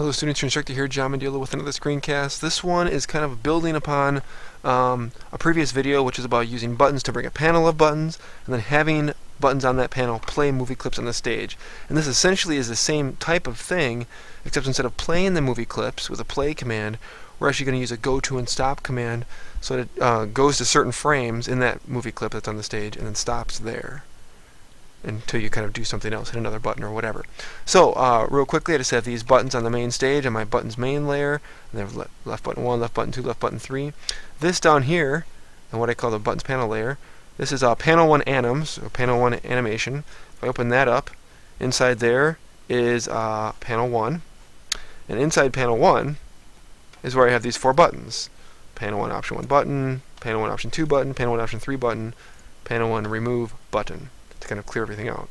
Hello students, your instructor here, John Mandela with another screencast. This one is kind of building upon a previous video, which is about using buttons to bring a panel of buttons and then having buttons on that panel play movie clips on the stage. And this essentially is the same type of thing, except instead of playing the movie clips with a play command, we're actually going to use a go to and stop command so that it goes to certain frames in that movie clip that's on the stage and then stops there until you kind of do something else, hit another button or whatever. So real quickly, I just have these buttons on the main stage on my buttons main layer, and then left button 1, left button 2, left button 3. This down here, and what I call the buttons panel layer, this is panel 1 anims, or panel 1 animation. If I open that up, inside there is panel 1, and inside panel 1 is where I have these 4 buttons. Panel 1 option 1 button, panel 1 option 2 button, panel 1 option 3 button, panel 1 remove button, to kind of clear everything out.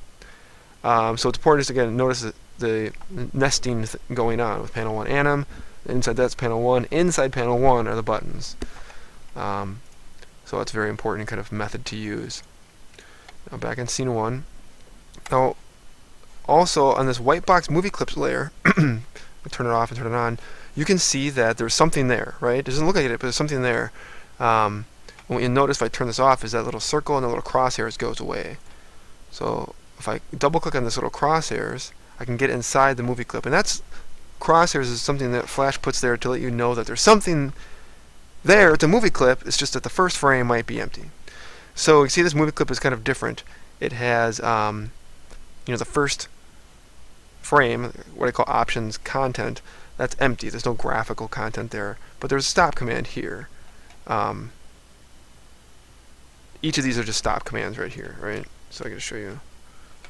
So it's important just again notice the nesting going on with panel 1 anim. Inside that's panel 1. Inside panel 1 are the buttons. So that's a very important kind of method to use. Now back in scene 1. Now also on this white box movie clips layer, I turn it off and turn it on, you can see that there's something there, right? It doesn't look like it, but there's something there. What you notice if I turn this off is that little circle and the little crosshairs goes away. So if I double click on this little crosshairs, I can get inside the movie clip. And that's crosshairs is something that Flash puts there to let you know that there's something there. It's a movie clip, it's just that the first frame might be empty. So you see this movie clip is kind of different. It has the first frame, what I call options content, that's empty. There's no graphical content there. But there's a stop command here. Each of these are just stop commands right here, right? So I'm going to show you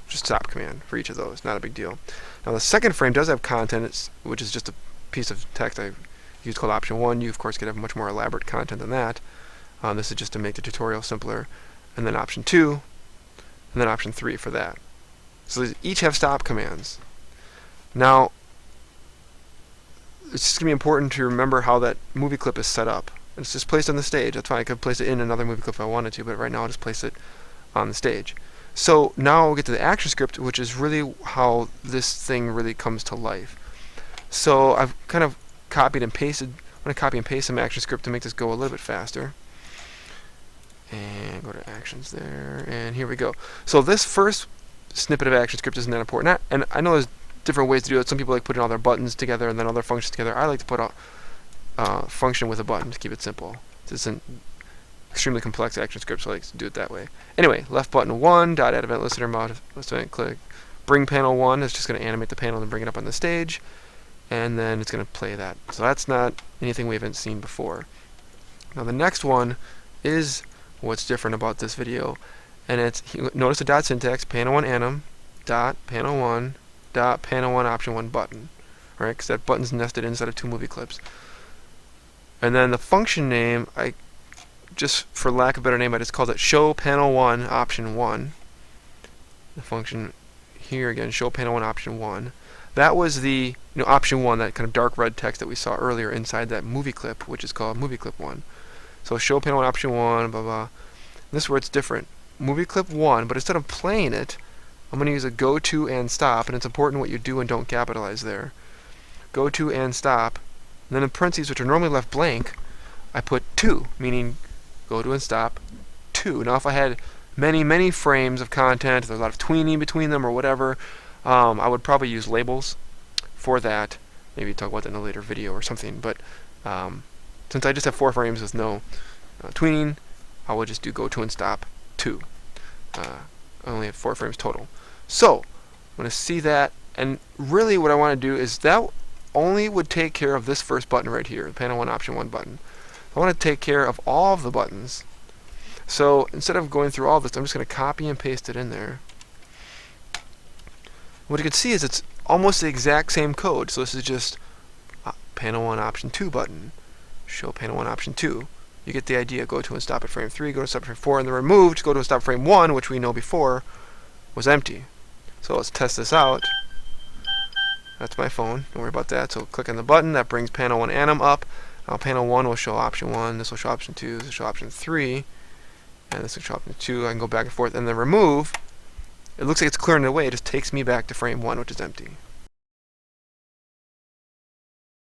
just stop command for each of those. Not a big deal. Now the second frame does have content, which is just a piece of text I used called option 1. You of course could have much more elaborate content than that. This is just to make the tutorial simpler. And then option 2, and then option 3 for that. So these each have stop commands. Now it's just going to be important to remember how that movie clip is set up. It's just placed on the stage. That's fine. I could place it in another movie clip if I wanted to, but right now I'll just place it on the stage. So now we'll get to the Actionscript, which is really how this thing really comes to life. So I've kind of copied and pasted. I'm going to copy and paste some Actionscript to make this go a little bit faster. And go to Actions there, and here we go. So this first snippet of Actionscript isn't that important. And I know there's different ways to do it. Some people like putting all their buttons together and then other functions together. I like to put a function with a button to keep it simple. This isn't extremely complex Actionscript, so I like to do it that way. Anyway, left button 1, dot add event listener mod, event click. Bring panel 1 is just going to animate the panel and bring it up on the stage, and then it's going to play that. So that's not anything we haven't seen before. Now the next one is what's different about this video, and it's, notice the dot syntax, panel 1 anim, dot panel 1, dot panel 1 option 1 button, right? Because that button's nested inside of 2 movie clips. And then the function name, just for lack of a better name, I just called it show panel 1 option 1. The function here again, show panel 1 option 1. That was the option 1, that kind of dark red text that we saw earlier inside that movie clip, which is called movie clip 1. So show panel 1 option 1, blah blah. This is where it's different. Movie clip 1, but instead of playing it, I'm going to use a go to and stop, and it's important what you do and don't capitalize there. Go to and stop, and then in parentheses, which are normally left blank, I put 2, meaning go to and stop 2. Now if I had many frames of content, there's a lot of tweening between them or whatever, I would probably use labels for that. Maybe talk about that in a later video or something, but since I just have 4 frames with no tweening, I would just do go to and stop 2. I only have 4 frames total. So I'm going to see that, and really what I want to do is that only would take care of this first button right here, the panel 1 option 1 button. I want to take care of all of the buttons. So instead of going through all this, I'm just going to copy and paste it in there. What you can see is it's almost the exact same code. So this is just panel 1 option 2 button. Show panel 1 option 2. You get the idea. Go to and stop at frame 3, go to stop at frame 4, and then remove to go to and stop frame 1, which we know before was empty. So let's test this out. That's my phone. Don't worry about that. So click on the button. That brings panel 1 anim up. Now panel 1 will show option 1, this will show option 2, this will show option 3, and this will show option 2. I can go back and forth, and then remove. It looks like it's clearing it away. It just takes me back to frame 1, which is empty.